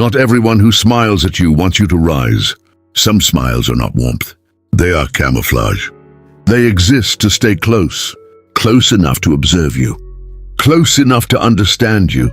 Not everyone who smiles at you wants you to rise. Some smiles are not warmth. They are camouflage. They exist to stay close, close enough to observe you, close enough to understand you,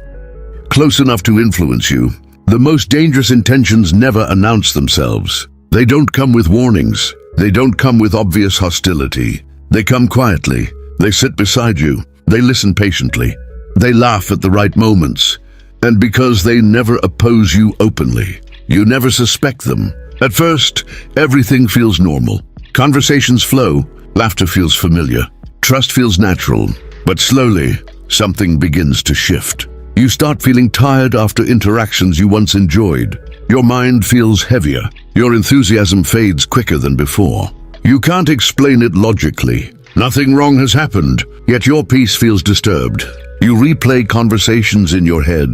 close enough to influence you. The most dangerous intentions never announce themselves. They don't come with warnings. They don't come with obvious hostility. They come quietly. They sit beside you. They listen patiently. They laugh at the right moments. And because they never oppose you openly, you never suspect them. At first, everything feels normal. Conversations flow. Laughter feels familiar. Trust feels natural. But slowly, something begins to shift. You start feeling tired after interactions you once enjoyed. Your mind feels heavier. Your enthusiasm fades quicker than before. You can't explain it logically. Nothing wrong has happened, yet your peace feels disturbed. You replay conversations in your head,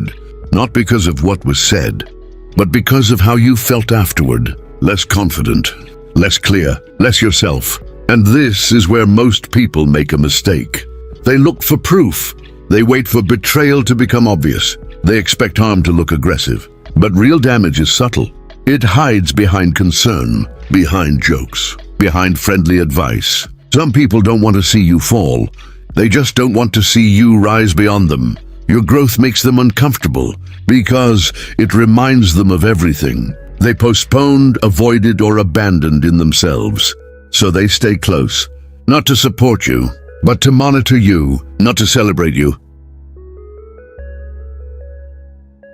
not because of what was said, but because of how you felt afterward. Less confident, less clear, less yourself. And this is where most people make a mistake. They look for proof. They wait for betrayal to become obvious. They expect harm to look aggressive. But real damage is subtle. It hides behind concern, behind jokes, behind friendly advice. Some people don't want to see you fall. They just don't want to see you rise beyond them. Your growth makes them uncomfortable because it reminds them of everything they postponed, avoided, or abandoned in themselves. So they stay close, not to support you, but to monitor you, not to celebrate you,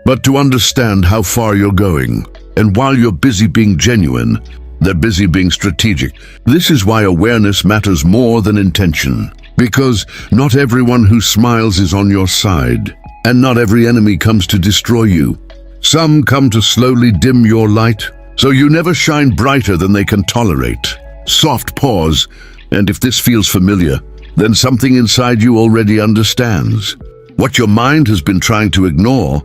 but to understand how far you're going. And while you're busy being genuine, they're busy being strategic. This is why awareness matters more than intention. Because not everyone who smiles is on your side, and not every enemy comes to destroy you. Some come to slowly dim your light, so you never shine brighter than they can tolerate. Soft pause, and if this feels familiar, then something inside you already understands. What your mind has been trying to ignore.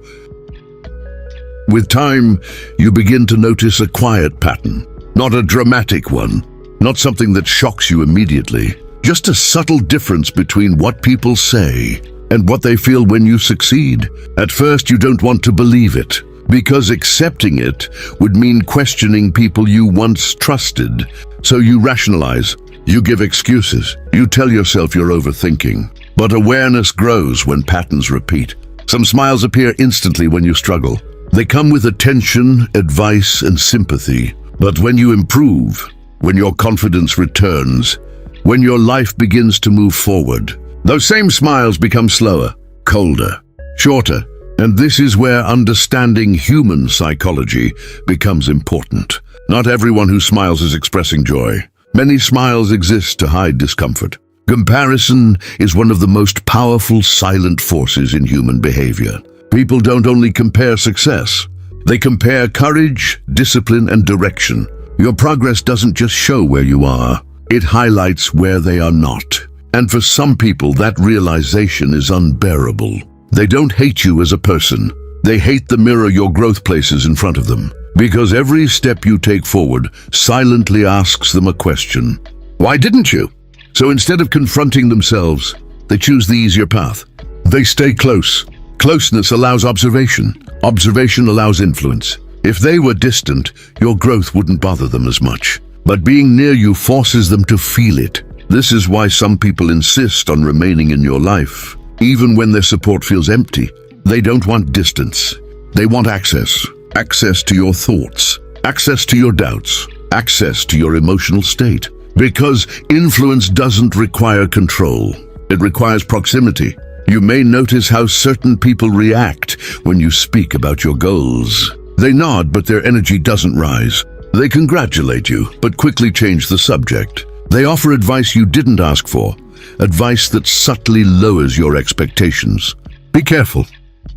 With time, you begin to notice a quiet pattern, not a dramatic one, not something that shocks you immediately. Just a subtle difference between what people say and what they feel when you succeed. At first, you don't want to believe it, because accepting it would mean questioning people you once trusted. So you rationalize, you give excuses, you tell yourself you're overthinking. But awareness grows when patterns repeat. Some smiles appear instantly when you struggle. They come with attention, advice, and sympathy. But when you improve, when your confidence returns, when your life begins to move forward, those same smiles become slower, colder, shorter. And this is where understanding human psychology becomes important. Not everyone who smiles is expressing joy. Many smiles exist to hide discomfort. Comparison is one of the most powerful silent forces in human behavior. People don't only compare success, they compare courage, discipline, and direction. Your progress doesn't just show where you are, it highlights where they are not. And for some people, that realization is unbearable. They don't hate you as a person. They hate the mirror your growth places in front of them. Because every step you take forward silently asks them a question. Why didn't you? So instead of confronting themselves, they choose the easier path. They stay close. Closeness allows observation. Observation allows influence. If they were distant, your growth wouldn't bother them as much. But being near you forces them to feel it. This is why some people insist on remaining in your life, even when their support feels empty. They don't want distance. They want access. Access to your thoughts. Access to your doubts. Access to your emotional state. Because influence doesn't require control. It requires proximity. You may notice how certain people react when you speak about your goals. They nod, but their energy doesn't rise. They congratulate you, but quickly change the subject. They offer advice you didn't ask for, advice that subtly lowers your expectations. Be careful.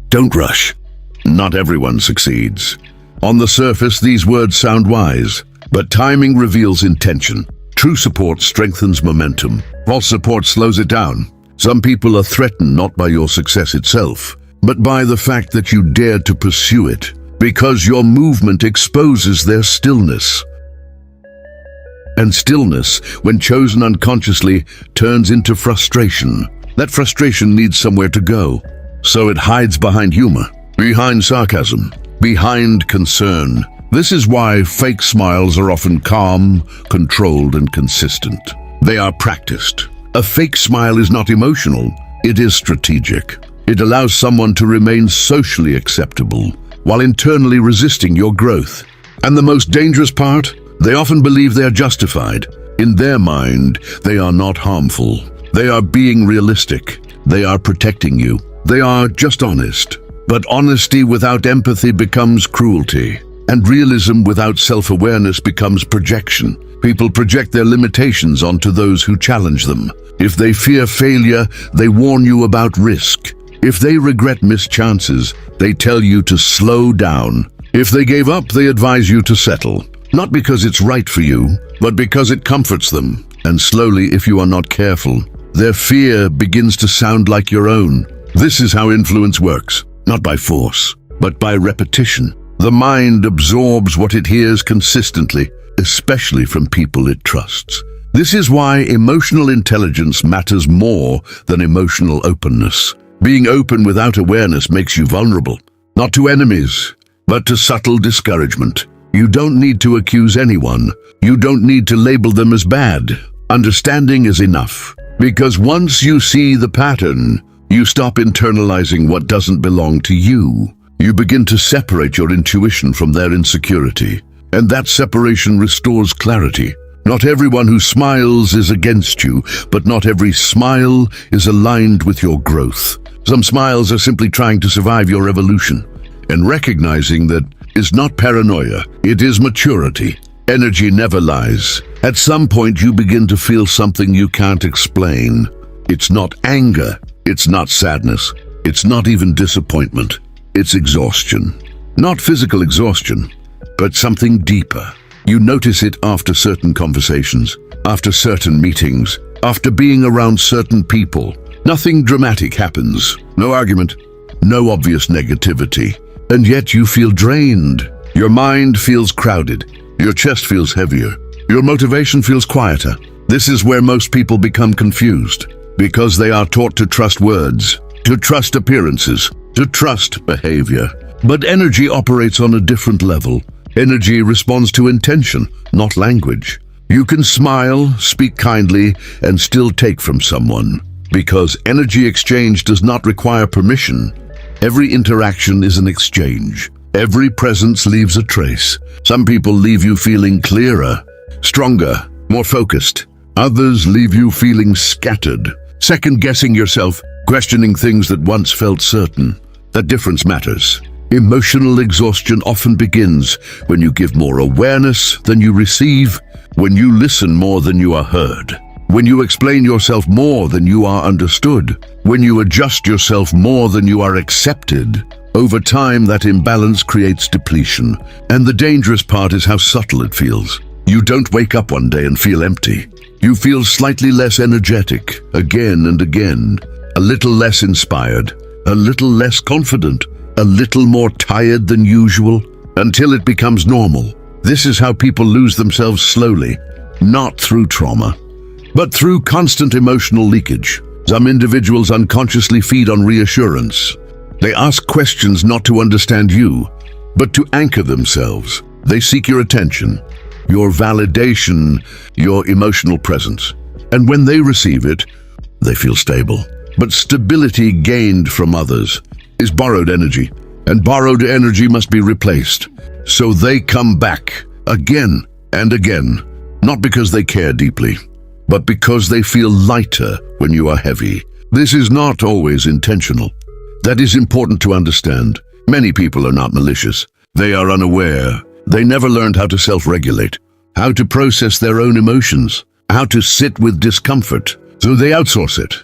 Don't rush. Not everyone succeeds. On the surface, these words sound wise, but timing reveals intention. True support strengthens momentum. False support slows it down. Some people are threatened not by your success itself, but by the fact that you dared to pursue it, because your movement exposes their stillness. And stillness, when chosen unconsciously, turns into frustration. That frustration needs somewhere to go, so it hides behind humor, behind sarcasm, behind concern. This is why fake smiles are often calm, controlled, and consistent. They are practiced. A fake smile is not emotional, it is strategic. It allows someone to remain socially acceptable while internally resisting your growth. And the most dangerous part? They often believe they are justified. In their mind, they are not harmful. They are being realistic. They are protecting you. They are just honest. But honesty without empathy becomes cruelty. And realism without self-awareness becomes projection. People project their limitations onto those who challenge them. If they fear failure, they warn you about risk. If they regret missed chances, they tell you to slow down. If they gave up, they advise you to settle. Not because it's right for you, but because it comforts them. And slowly, if you are not careful, their fear begins to sound like your own. This is how influence works, not by force, but by repetition. The mind absorbs what it hears consistently, especially from people it trusts. This is why emotional intelligence matters more than emotional openness. Being open without awareness makes you vulnerable, not to enemies, but to subtle discouragement. You don't need to accuse anyone. You don't need to label them as bad. Understanding is enough, because once you see the pattern, you stop internalizing what doesn't belong to you. You begin to separate your intuition from their insecurity, and that separation restores clarity. Not everyone who smiles is against you, but not every smile is aligned with your growth. Some smiles are simply trying to survive your evolution, and recognizing that is not paranoia, it is maturity. Energy never lies. At some point you begin to feel something you can't explain. It's not anger, it's not sadness, it's not even disappointment. It's exhaustion. Not physical exhaustion, but something deeper. You notice it after certain conversations, after certain meetings, after being around certain people. Nothing dramatic happens, no argument, no obvious negativity, and yet you feel drained. Your mind feels crowded, your chest feels heavier, your motivation feels quieter. This is where most people become confused, because they are taught to trust words, to trust appearances, to trust behavior. But energy operates on a different level. Energy responds to intention, not language. You can smile, speak kindly, and still take from someone. Because energy exchange does not require permission. Every interaction is an exchange. Every presence leaves a trace. Some people leave you feeling clearer, stronger, more focused. Others leave you feeling scattered, second-guessing yourself, questioning things that once felt certain. That difference matters. Emotional exhaustion often begins when you give more awareness than you receive, when you listen more than you are heard, when you explain yourself more than you are understood, when you adjust yourself more than you are accepted. Over time, that imbalance creates depletion, and the dangerous part is how subtle it feels. You don't wake up one day and feel empty. You feel slightly less energetic, again and again, a little less inspired, a little less confident, a little more tired than usual, until it becomes normal. This is how people lose themselves slowly, not through trauma, but through constant emotional leakage. Some individuals unconsciously feed on reassurance. They ask questions not to understand you, but to anchor themselves. They seek your attention, your validation, your emotional presence. And when they receive it, they feel stable. But stability gained from others is borrowed energy, and borrowed energy must be replaced. So they come back again and again, not because they care deeply, but because they feel lighter when you are heavy. This is not always intentional. That is important to understand. Many people are not malicious. They are unaware. They never learned how to self-regulate, how to process their own emotions, how to sit with discomfort. So they outsource it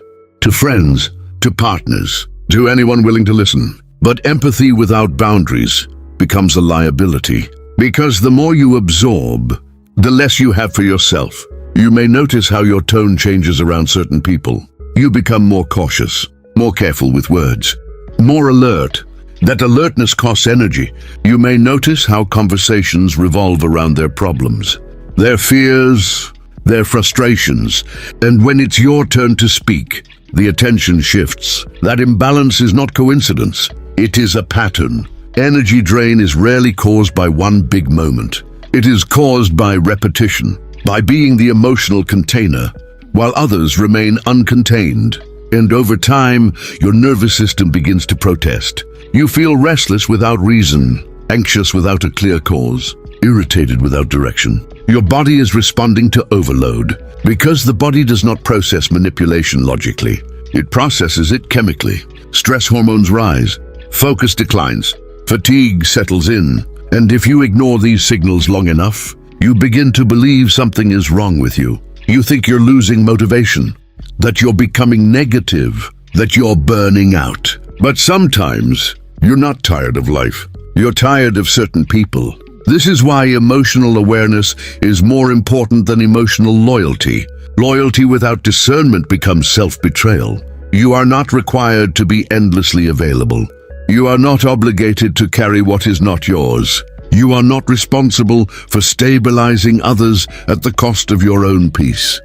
to friends, to partners, to anyone willing to listen. But empathy without boundaries becomes a liability, because the more you absorb, the less you have for yourself. You may notice how your tone changes around certain people. You become more cautious, more careful with words, more alert. That alertness costs energy. You may notice how conversations revolve around their problems, their fears, their frustrations. And when it's your turn to speak, the attention shifts. That imbalance is not coincidence. It is a pattern. Energy drain is rarely caused by one big moment. It is caused by repetition, by being the emotional container, while others remain uncontained. And over time, your nervous system begins to protest. You feel restless without reason, anxious without a clear cause, irritated without direction. Your body is responding to overload because the body does not process manipulation logically. It processes it chemically. Stress hormones rise, focus declines, fatigue settles in, and if you ignore these signals long enough, you begin to believe something is wrong with you. You think you're losing motivation, that you're becoming negative, that you're burning out. But sometimes, you're not tired of life. You're tired of certain people. This is why emotional awareness is more important than emotional loyalty. Loyalty without discernment becomes self-betrayal. You are not required to be endlessly available. You are not obligated to carry what is not yours. You are not responsible for stabilizing others at the cost of your own peace.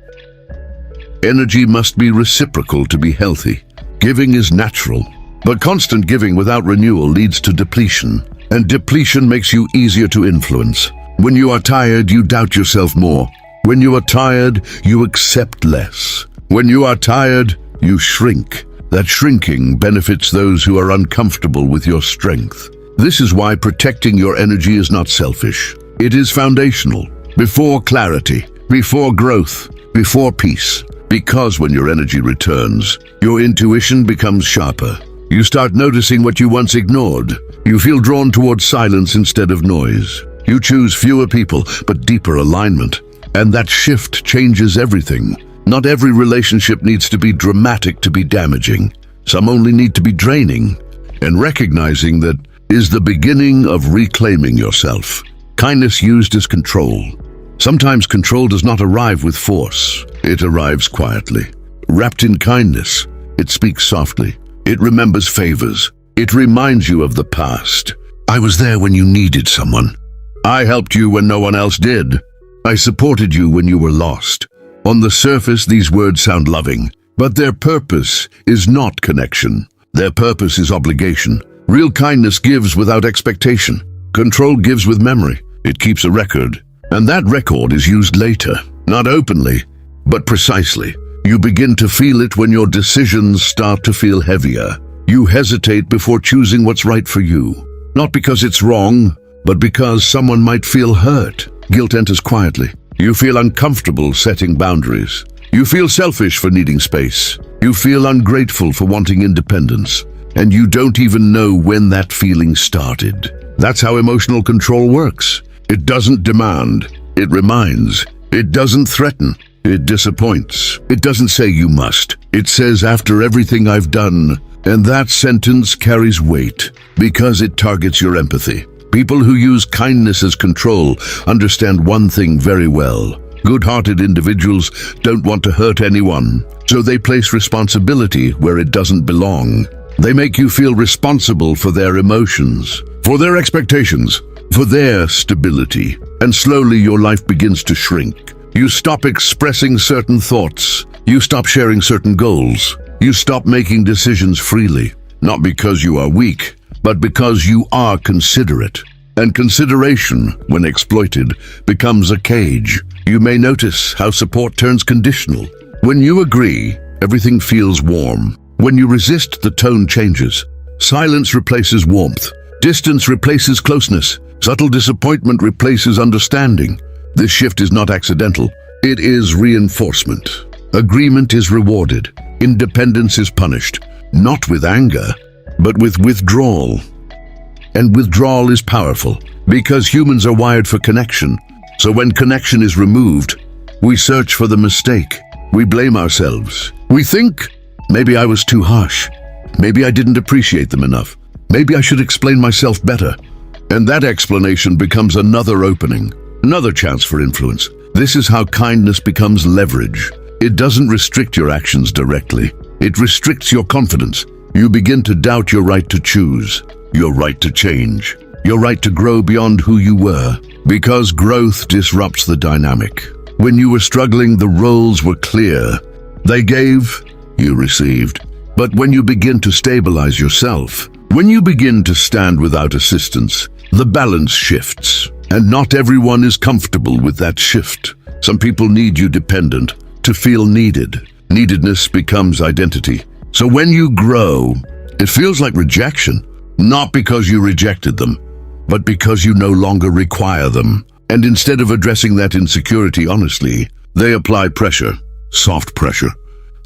Energy must be reciprocal to be healthy. Giving is natural, but constant giving without renewal leads to depletion, and depletion makes you easier to influence. When you are tired, you doubt yourself more. When you are tired, you accept less. When you are tired, you shrink. That shrinking benefits those who are uncomfortable with your strength. This is why protecting your energy is not selfish. It is foundational. Before clarity, before growth, before peace. Because when your energy returns, your intuition becomes sharper. You start noticing what you once ignored. You feel drawn towards silence instead of noise. You choose fewer people, but deeper alignment. And that shift changes everything. Not every relationship needs to be dramatic to be damaging. Some only need to be draining. And recognizing that is the beginning of reclaiming yourself. Kindness used as control. Sometimes control does not arrive with force. It arrives quietly. Wrapped in kindness, it speaks softly. It remembers favors. It reminds you of the past. I was there when you needed someone. I helped you when no one else did. I supported you when you were lost. On the surface, these words sound loving, but their purpose is not connection. Their purpose is obligation. Real kindness gives without expectation. Control gives with memory. It keeps a record, and that record is used later, not openly, but precisely. You begin to feel it when your decisions start to feel heavier. You hesitate before choosing what's right for you. Not because it's wrong, but because someone might feel hurt. Guilt enters quietly. You feel uncomfortable setting boundaries. You feel selfish for needing space. You feel ungrateful for wanting independence. And you don't even know when that feeling started. That's how emotional control works. It doesn't demand. It reminds. It doesn't threaten. It disappoints. It doesn't say you must. It says after everything I've done. And that sentence carries weight because it targets your empathy. People who use kindness as control understand one thing very well. Good-hearted individuals don't want to hurt anyone, so they place responsibility where it doesn't belong. They make you feel responsible for their emotions, for their expectations, for their stability. And slowly your life begins to shrink. You stop expressing certain thoughts. You stop sharing certain goals. You stop making decisions freely, not because you are weak, but because you are considerate. And consideration, when exploited, becomes a cage. You may notice how support turns conditional. When you agree, everything feels warm. When you resist, the tone changes. Silence replaces warmth. Distance replaces closeness. Subtle disappointment replaces understanding. This shift is not accidental. It is reinforcement. Agreement is rewarded. Independence is punished. Not with anger, but with withdrawal. And withdrawal is powerful because humans are wired for connection. So when connection is removed, we search for the mistake. We blame ourselves. We think, maybe I was too harsh. Maybe I didn't appreciate them enough. Maybe I should explain myself better. And that explanation becomes another opening, another chance for influence. This is how kindness becomes leverage. It doesn't restrict your actions directly. It restricts your confidence. You begin to doubt your right to choose, your right to change, your right to grow beyond who you were, because growth disrupts the dynamic. When you were struggling, the roles were clear. They gave, you received. But when you begin to stabilize yourself, When you begin to stand without assistance, the balance shifts. And not everyone is comfortable with that shift. Some people need you dependent to feel needed. Neededness becomes identity. So when you grow, it feels like rejection, not because you rejected them, but because you no longer require them. And instead of addressing that insecurity honestly, they apply pressure, soft pressure.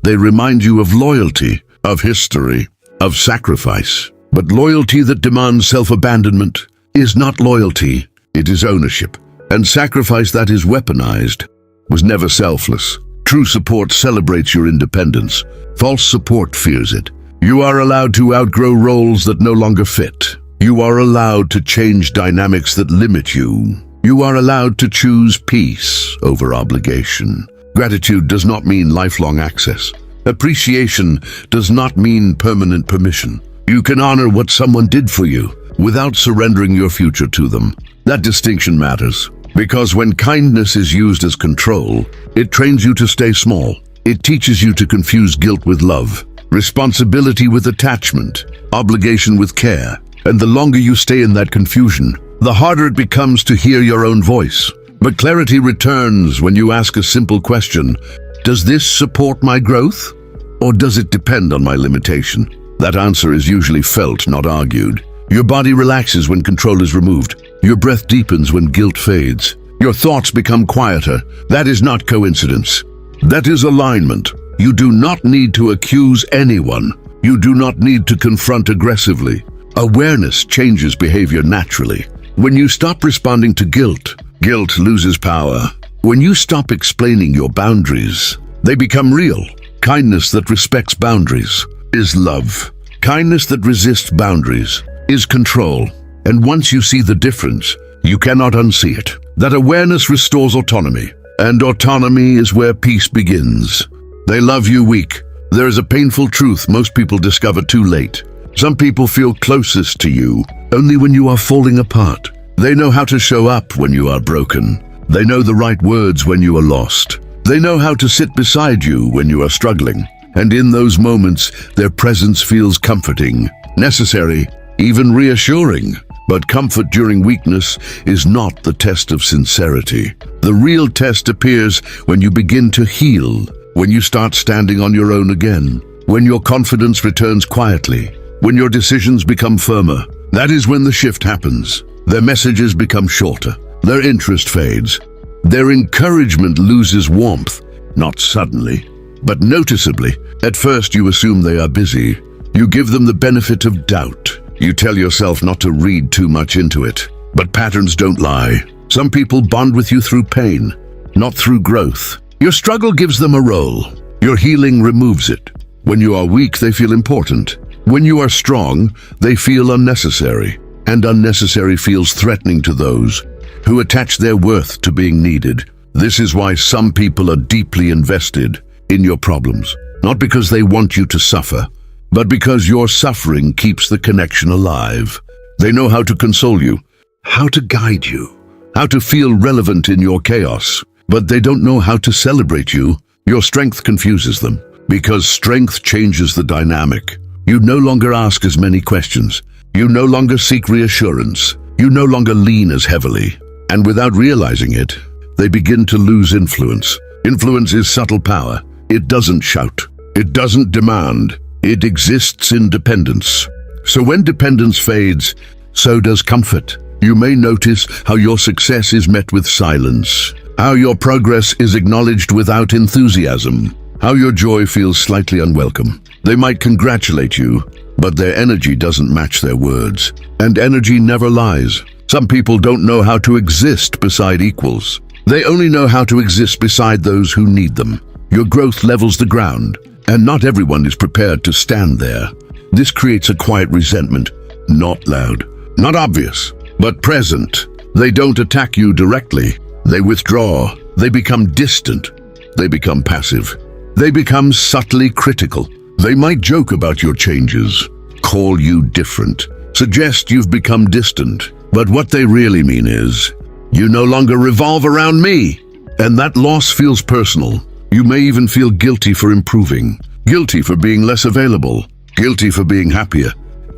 They remind you of loyalty, of history, of sacrifice. But loyalty that demands self-abandonment is not loyalty, it is ownership. And sacrifice that is weaponized was never selfless. True support celebrates your independence. False support fears it. You are allowed to outgrow roles that no longer fit. You are allowed to change dynamics that limit you. You are allowed to choose peace over obligation. Gratitude does not mean lifelong access. Appreciation does not mean permanent permission. You can honor what someone did for you without surrendering your future to them. That distinction matters, because when kindness is used as control, it trains you to stay small. It teaches you to confuse guilt with love, responsibility with attachment, obligation with care. And the longer you stay in that confusion, the harder it becomes to hear your own voice. But clarity returns when you ask a simple question: does this support my growth? Or does it depend on my limitation? That answer is usually felt, not argued. Your body relaxes when control is removed. Your breath deepens when guilt fades. Your thoughts become quieter. That is not coincidence. That is alignment. You do not need to accuse anyone. You do not need to confront aggressively. Awareness changes behavior naturally. When you stop responding to guilt, guilt loses power. When you stop explaining your boundaries, they become real. Kindness that respects boundaries is love. Kindness that resists boundaries is control. And once you see the difference, you cannot unsee it. That awareness restores autonomy, and autonomy is where peace begins. They love you weak. There is a painful truth most people discover too late. Some people feel closest to you only when you are falling apart. They know how to show up when you are broken. They know the right words when you are lost. They know how to sit beside you when you are struggling. And in those moments, their presence feels comforting, necessary, even reassuring. But comfort during weakness is not the test of sincerity. The real test appears when you begin to heal, when you start standing on your own again, when your confidence returns quietly, when your decisions become firmer. That is when the shift happens. Their messages become shorter. Their interest fades. Their encouragement loses warmth, not suddenly, but noticeably. At first you assume they are busy. You give them the benefit of doubt. You tell yourself not to read too much into it. But patterns don't lie. Some people bond with you through pain, not through growth. Your struggle gives them a role. Your healing removes it. When you are weak, they feel important. When you are strong, they feel unnecessary. And unnecessary feels threatening to those who attach their worth to being needed. This is why some people are deeply invested in your problems. Not because they want you to suffer, but because your suffering keeps the connection alive. They know how to console you, how to guide you, how to feel relevant in your chaos. But they don't know how to celebrate you. Your strength confuses them, because strength changes the dynamic. You no longer ask as many questions. You no longer seek reassurance. You no longer lean as heavily. And without realizing it, they begin to lose influence. Influence is subtle power. It doesn't shout. It doesn't demand. It exists in dependence. So when dependence fades, so does comfort. You may notice how your success is met with silence, how your progress is acknowledged without enthusiasm, how your joy feels slightly unwelcome. They might congratulate you, but their energy doesn't match their words. And energy never lies. Some people don't know how to exist beside equals. They only know how to exist beside those who need them. Your growth levels the ground, and not everyone is prepared to stand there. This creates a quiet resentment, not loud, not obvious, but present. They don't attack you directly. They withdraw. They become distant. They become passive. They become subtly critical. They might joke about your changes, call you different, suggest you've become distant. But what they really mean is, you no longer revolve around me. And that loss feels personal. You may even feel guilty for improving, guilty for being less available, guilty for being happier.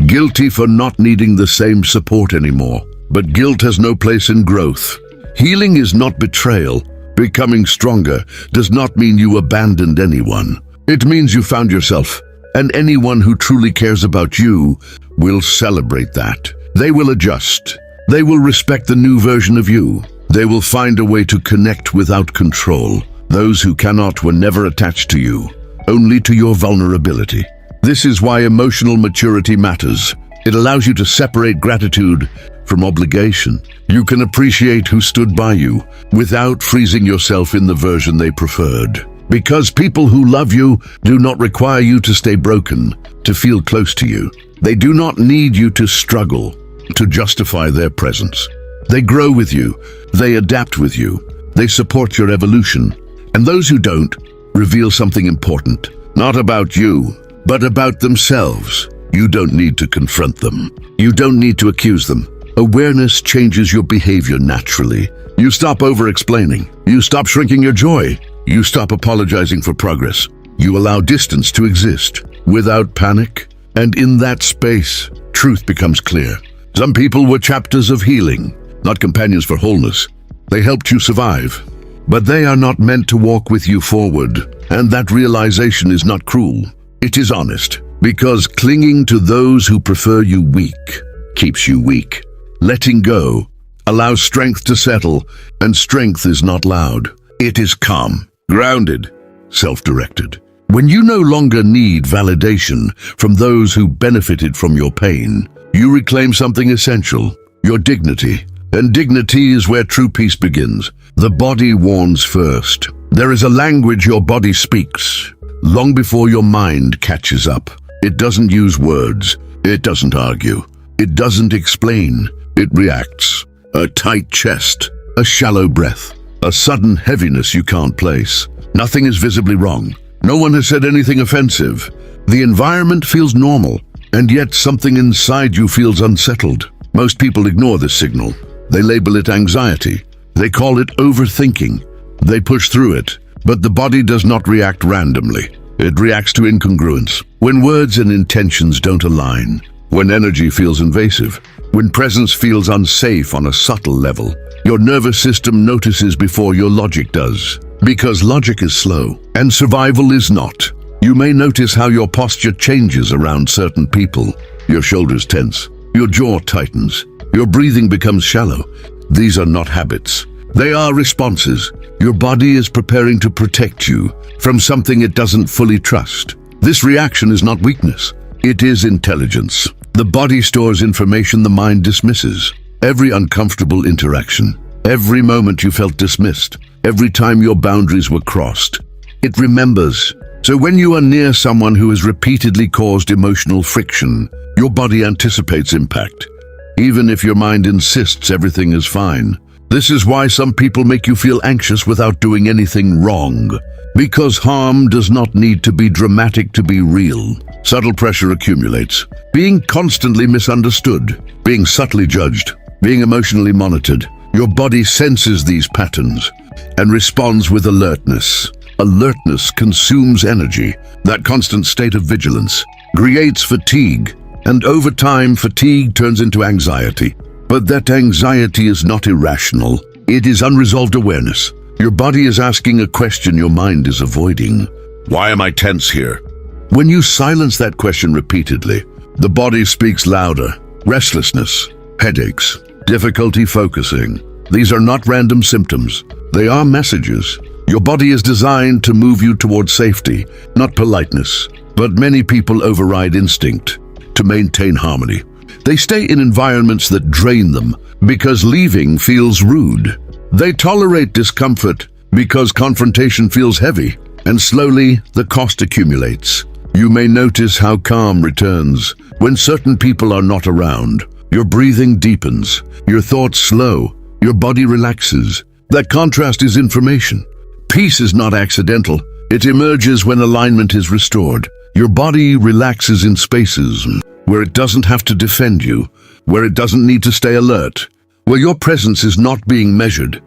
Guilty for not needing the same support anymore. But guilt has no place in growth. Healing is not betrayal. Becoming stronger does not mean you abandoned anyone. It means you found yourself, and anyone who truly cares about you will celebrate that. They will adjust. They will respect the new version of you. They will find a way to connect without control. Those who cannot were never attached to you, only to your vulnerability. This is why emotional maturity matters. It allows you to separate gratitude from obligation. You can appreciate who stood by you without freezing yourself in the version they preferred. Because people who love you do not require you to stay broken to feel close to you. They do not need you to struggle to justify their presence. They grow with you. They adapt with you. They support your evolution. And those who don't reveal something important, not about you, but about themselves. You don't need to confront them. You don't need to accuse them. Awareness changes your behavior naturally. You stop over-explaining. You stop shrinking your joy. You stop apologizing for progress. You allow distance to exist without panic. And in that space, truth becomes clear. Some people were chapters of healing, not companions for wholeness. They helped you survive. But they are not meant to walk with you forward. And that realization is not cruel. It is honest. Because clinging to those who prefer you weak keeps you weak. Letting go allows strength to settle, and strength is not loud. It is calm, grounded, self-directed. When you no longer need validation from those who benefited from your pain, you reclaim something essential, your dignity. And dignity is where true peace begins. The body warns first. There is a language your body speaks, long before your mind catches up. It doesn't use words. It doesn't argue. It doesn't explain. It reacts. A tight chest, a shallow breath, a sudden heaviness you can't place. Nothing is visibly wrong. No one has said anything offensive. The environment feels normal, and yet something inside you feels unsettled. Most people ignore this signal. They label it anxiety. They call it overthinking. They push through it. But the body does not react randomly. It reacts to incongruence. When words and intentions don't align, when energy feels invasive, when presence feels unsafe on a subtle level, your nervous system notices before your logic does. Because logic is slow, and survival is not. You may notice how your posture changes around certain people. Your shoulders tense, your jaw tightens, your breathing becomes shallow. These are not habits. They are responses. Your body is preparing to protect you from something it doesn't fully trust. This reaction is not weakness. It is intelligence. The body stores information the mind dismisses. Every uncomfortable interaction, every moment you felt dismissed, every time your boundaries were crossed, it remembers. So when you are near someone who has repeatedly caused emotional friction, your body anticipates impact, even if your mind insists everything is fine. This is why some people make you feel anxious without doing anything wrong. Because harm does not need to be dramatic to be real. Subtle pressure accumulates. Being constantly misunderstood, being subtly judged, being emotionally monitored. Your body senses these patterns and responds with alertness. Alertness consumes energy. That constant state of vigilance creates fatigue, and over time fatigue turns into anxiety. But that anxiety is not irrational. It is unresolved awareness. Your body is asking a question your mind is avoiding. Why am I tense here? When you silence that question repeatedly, the body speaks louder. Restlessness, headaches, difficulty focusing. These are not random symptoms. They are messages. Your body is designed to move you towards safety, not politeness. But many people override instinct to maintain harmony. They stay in environments that drain them because leaving feels rude. They tolerate discomfort because confrontation feels heavy, and slowly the cost accumulates. You may notice how calm returns when certain people are not around. Your breathing deepens, your thoughts slow, your body relaxes. That contrast is information. Peace is not accidental. It emerges when alignment is restored. Your body relaxes in spaces where it doesn't have to defend you, where it doesn't need to stay alert, where your presence is not being measured,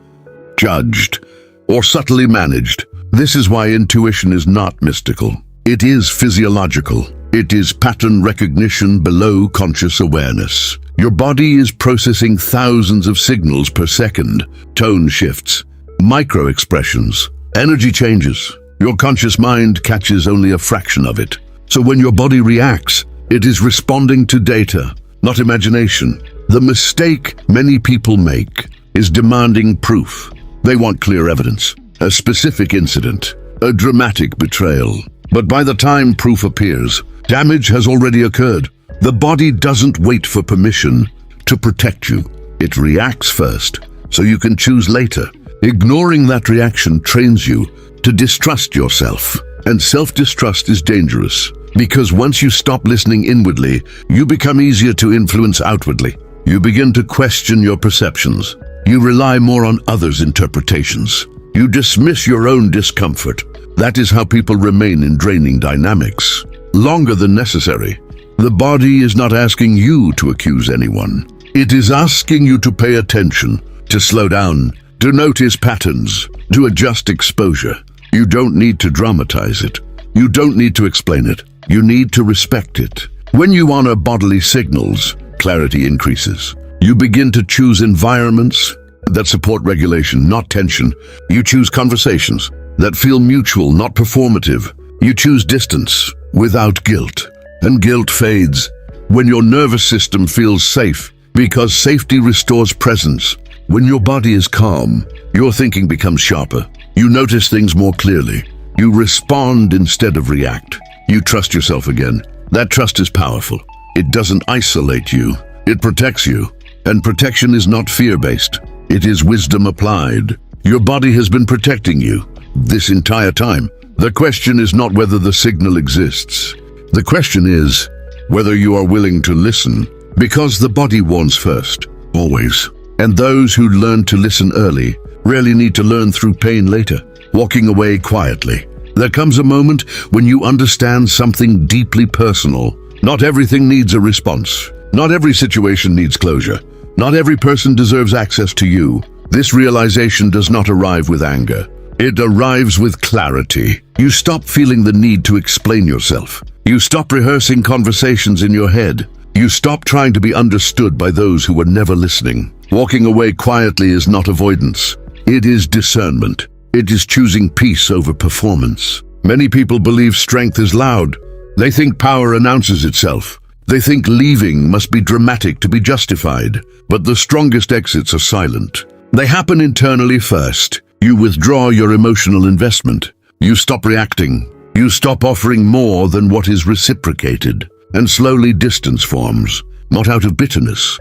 judged, or subtly managed. This is why intuition is not mystical. It is physiological. It is pattern recognition below conscious awareness. Your body is processing thousands of signals per second, tone shifts, micro-expressions, energy changes. Your conscious mind catches only a fraction of it. So when your body reacts, it is responding to data, not imagination. The mistake many people make is demanding proof. They want clear evidence, a specific incident, a dramatic betrayal. But by the time proof appears, damage has already occurred. The body doesn't wait for permission to protect you. It reacts first, so you can choose later. Ignoring that reaction trains you to distrust yourself. And self-distrust is dangerous, because once you stop listening inwardly, you become easier to influence outwardly. You begin to question your perceptions. You rely more on others' interpretations. You dismiss your own discomfort. That is how people remain in draining dynamics, longer than necessary. The body is not asking you to accuse anyone. It is asking you to pay attention, to slow down, to notice patterns, to adjust exposure. You don't need to dramatize it. You don't need to explain it. You need to respect it. When you honor bodily signals, clarity increases. You begin to choose environments that support regulation, not tension. You choose conversations that feel mutual, not performative. You choose distance without guilt. And guilt fades when your nervous system feels safe, because safety restores presence. When your body is calm, your thinking becomes sharper. You notice things more clearly. You respond instead of react. You trust yourself again. That trust is powerful. It doesn't isolate you. It protects you. And protection is not fear-based. It is wisdom applied. Your body has been protecting you this entire time. The question is not whether the signal exists. The question is whether you are willing to listen, because the body warns first, always. And those who learn to listen early rarely need to learn through pain later, walking away quietly. There comes a moment when you understand something deeply personal. Not everything needs a response. Not every situation needs closure. Not every person deserves access to you. This realization does not arrive with anger. It arrives with clarity. You stop feeling the need to explain yourself. You stop rehearsing conversations in your head. You stop trying to be understood by those who were never listening. Walking away quietly is not avoidance. It is discernment. It is choosing peace over performance. Many people believe strength is loud. They think power announces itself. They think leaving must be dramatic to be justified. But the strongest exits are silent. They happen internally first. You withdraw your emotional investment. You stop reacting. You stop offering more than what is reciprocated. And slowly distance forms, not out of bitterness,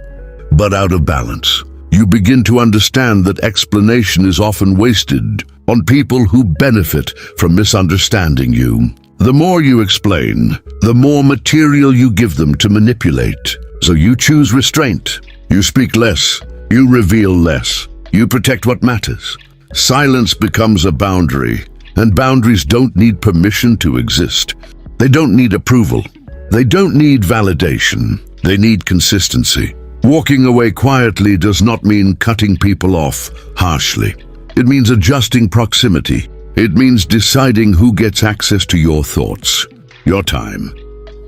but out of balance. You begin to understand that explanation is often wasted on people who benefit from misunderstanding you. The more you explain, the more material you give them to manipulate. So you choose restraint. You speak less. You reveal less. You protect what matters. Silence becomes a boundary, and boundaries don't need permission to exist. They don't need approval. They don't need validation. They need consistency. Walking away quietly does not mean cutting people off harshly. It means adjusting proximity. It means deciding who gets access to your thoughts, your time,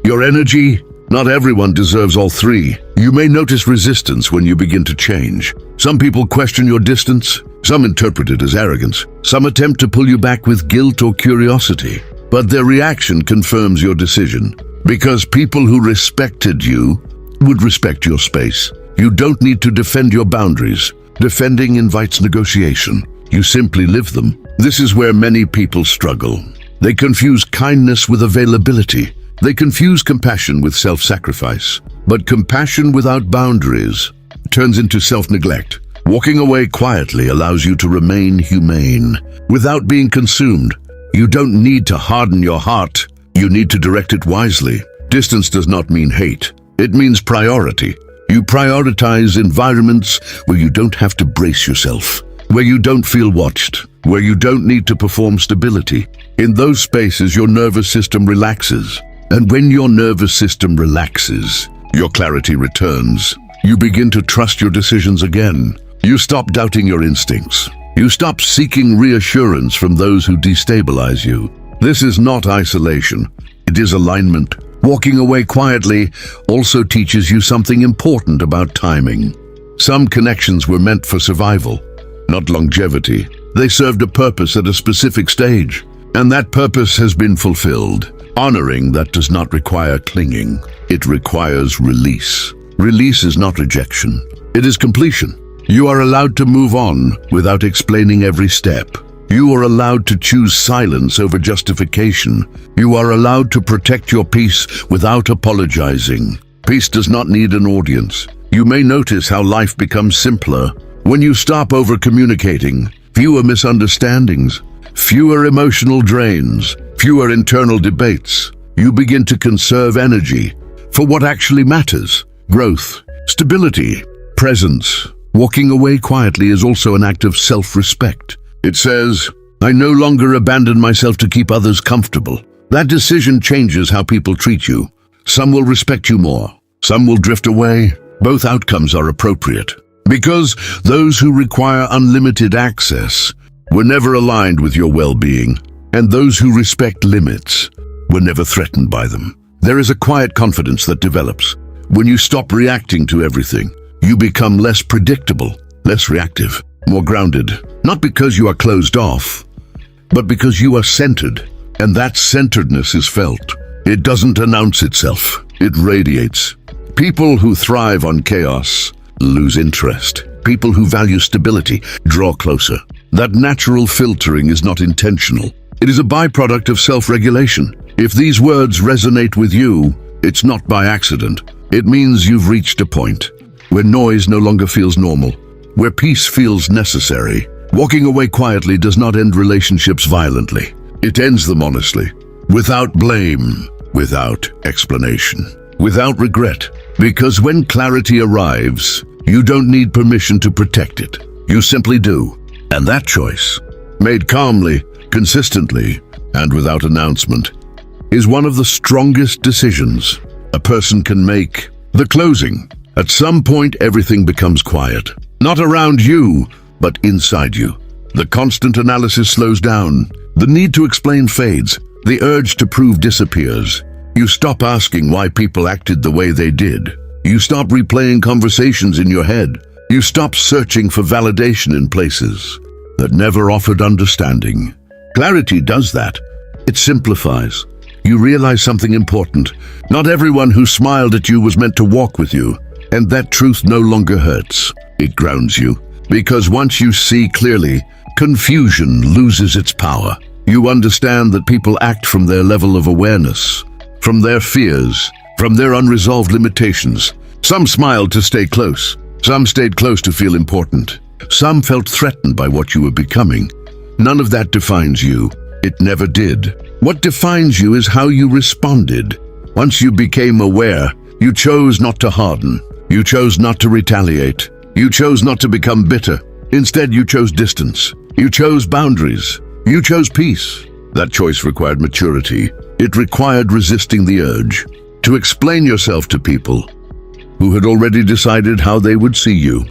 your energy. Not everyone deserves all three. You may notice resistance when you begin to change. Some people question your distance. Some interpret it as arrogance. Some attempt to pull you back with guilt or curiosity. But their reaction confirms your decision. Because people who respected you would respect your space. You don't need to defend your boundaries. Defending invites negotiation. You simply live them. This is where many people struggle. They confuse kindness with availability. They confuse compassion with self-sacrifice. But compassion without boundaries turns into self-neglect. Walking away quietly allows you to remain humane without being consumed. You don't need to harden your heart. You need to direct it wisely. Distance does not mean hate. It means priority. You prioritize environments where you don't have to brace yourself, where you don't feel watched, where you don't need to perform stability. In those spaces, your nervous system relaxes. And when your nervous system relaxes, your clarity returns. You begin to trust your decisions again. You stop doubting your instincts. You stop seeking reassurance from those who destabilize you. This is not isolation. It is alignment. Walking away quietly also teaches you something important about timing. Some connections were meant for survival, not longevity. They served a purpose at a specific stage, and that purpose has been fulfilled. Honoring that does not require clinging. It requires release. Release is not rejection. It is completion. You are allowed to move on without explaining every step. You are allowed to choose silence over justification. You are allowed to protect your peace without apologizing. Peace does not need an audience. You may notice how life becomes simpler when you stop over-communicating. Fewer misunderstandings, fewer emotional drains, fewer internal debates. You begin to conserve energy for what actually matters: growth, stability, presence. Walking away quietly is also an act of self-respect. It says, I no longer abandon myself to keep others comfortable. That decision changes how people treat you. Some will respect you more. Some will drift away. Both outcomes are appropriate, because those who require unlimited access were never aligned with your well-being, and those who respect limits were never threatened by them. There is a quiet confidence that develops. When you stop reacting to everything, you become less predictable, less reactive, more grounded, not because you are closed off, but because you are centered, and that centeredness is felt. It doesn't announce itself, it radiates. People who thrive on chaos lose interest. People who value stability draw closer. That natural filtering is not intentional. It is a byproduct of self-regulation. If these words resonate with you, it's not by accident. It means you've reached a point where noise no longer feels normal, where peace feels necessary. Walking away quietly does not end relationships violently. It ends them honestly, without blame, without explanation, without regret. Because when clarity arrives, you don't need permission to protect it. You simply do. And that choice, made calmly, consistently, and without announcement, is one of the strongest decisions a person can make. The closing. At some point, everything becomes quiet. Not around you, but inside you. The constant analysis slows down. The need to explain fades. The urge to prove disappears. You stop asking why people acted the way they did. You stop replaying conversations in your head. You stop searching for validation in places that never offered understanding. Clarity does that. It simplifies. You realize something important. Not everyone who smiled at you was meant to walk with you. And that truth no longer hurts. It grounds you. Because once you see clearly, confusion loses its power. You understand that people act from their level of awareness, from their fears, from their unresolved limitations. Some smiled to stay close. Some stayed close to feel important. Some felt threatened by what you were becoming. None of that defines you. It never did. What defines you is how you responded. Once you became aware, you chose not to harden. You chose not to retaliate. You chose not to become bitter. Instead, you chose distance. You chose boundaries. You chose peace. That choice required maturity. It required resisting the urge to explain yourself to people who had already decided how they would see you.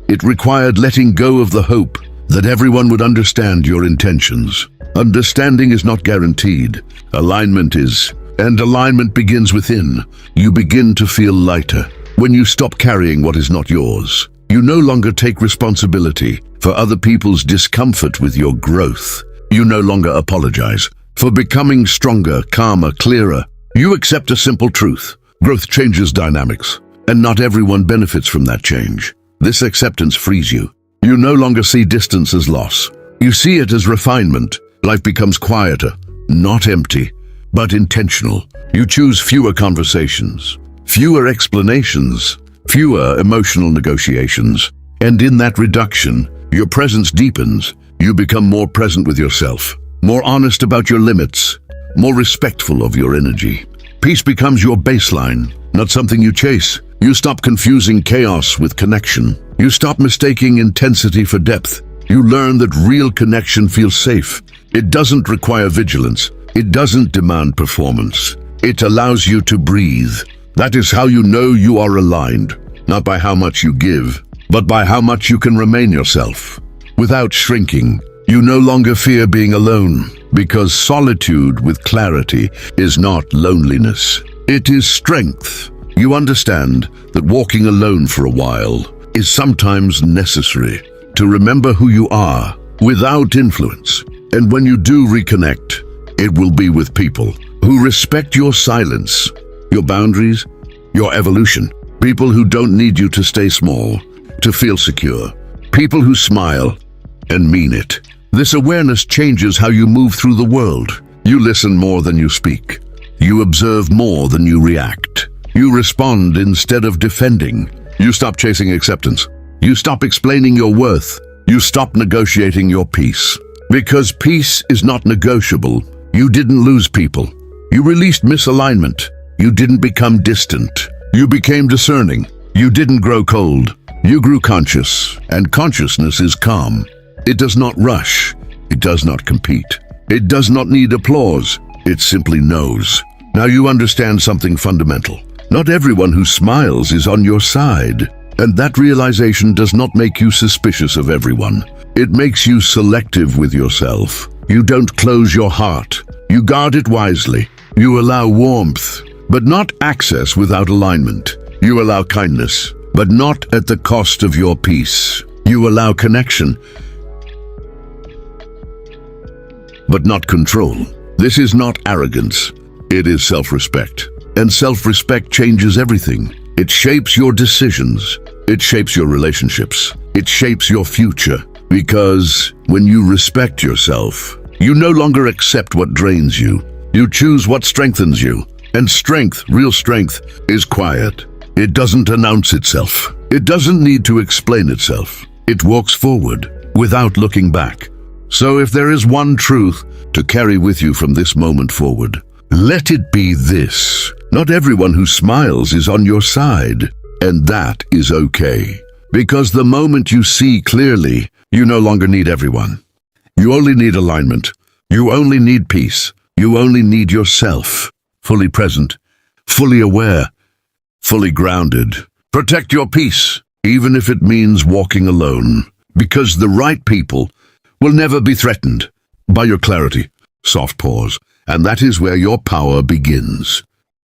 It required letting go of the hope that everyone would understand your intentions. Understanding is not guaranteed. Alignment is, and alignment begins within. You begin to feel lighter when you stop carrying what is not yours. You no longer take responsibility for other people's discomfort with your growth. You no longer apologize for becoming stronger, calmer, clearer. You accept a simple truth. Growth changes dynamics, and not everyone benefits from that change. This acceptance frees you. You no longer see distance as loss. You see it as refinement. Life becomes quieter, not empty, but intentional. You choose fewer conversations, fewer explanations, fewer emotional negotiations. And in that reduction, your presence deepens. You become more present with yourself, more honest about your limits, more respectful of your energy. Peace becomes your baseline, not something you chase. You stop confusing chaos with connection. You stop mistaking intensity for depth. You learn that real connection feels safe. It doesn't require vigilance. It doesn't demand performance. It allows you to breathe. That is how you know you are aligned, not by how much you give, but by how much you can remain yourself. Without shrinking, you no longer fear being alone, because solitude with clarity is not loneliness. It is strength. You understand that walking alone for a while is sometimes necessary to remember who you are without influence. And when you do reconnect, it will be with people who respect your silence, your boundaries, your evolution. People who don't need you to stay small, to feel secure. People who smile and mean it. This awareness changes how you move through the world. You listen more than you speak. You observe more than you react. You respond instead of defending. You stop chasing acceptance. You stop explaining your worth. You stop negotiating your peace. Because peace is not negotiable. You didn't lose people. You released misalignment. You didn't become distant. You became discerning. You didn't grow cold. You grew conscious, and consciousness is calm. It does not rush. It does not compete. It does not need applause. It simply knows. Now you understand something fundamental. Not everyone who smiles is on your side, and that realization does not make you suspicious of everyone. It makes you selective with yourself. You don't close your heart. You guard it wisely. You allow warmth, but not access without alignment. You allow kindness, but not at the cost of your peace. You allow connection, but not control. This is not arrogance. It is self-respect. And self-respect changes everything. It shapes your decisions. It shapes your relationships. It shapes your future. Because when you respect yourself, you no longer accept what drains you. You choose what strengthens you. And strength, real strength, is quiet. It doesn't announce itself. It doesn't need to explain itself. It walks forward without looking back. So if there is one truth to carry with you from this moment forward, let it be this. Not everyone who smiles is on your side, and that is okay. Because the moment you see clearly, you no longer need everyone. You only need alignment. You only need peace. You only need yourself. Fully present, fully aware, fully grounded. Protect your peace, even if it means walking alone. Because the right people will never be threatened by your clarity. Soft pause, and that is where your power begins.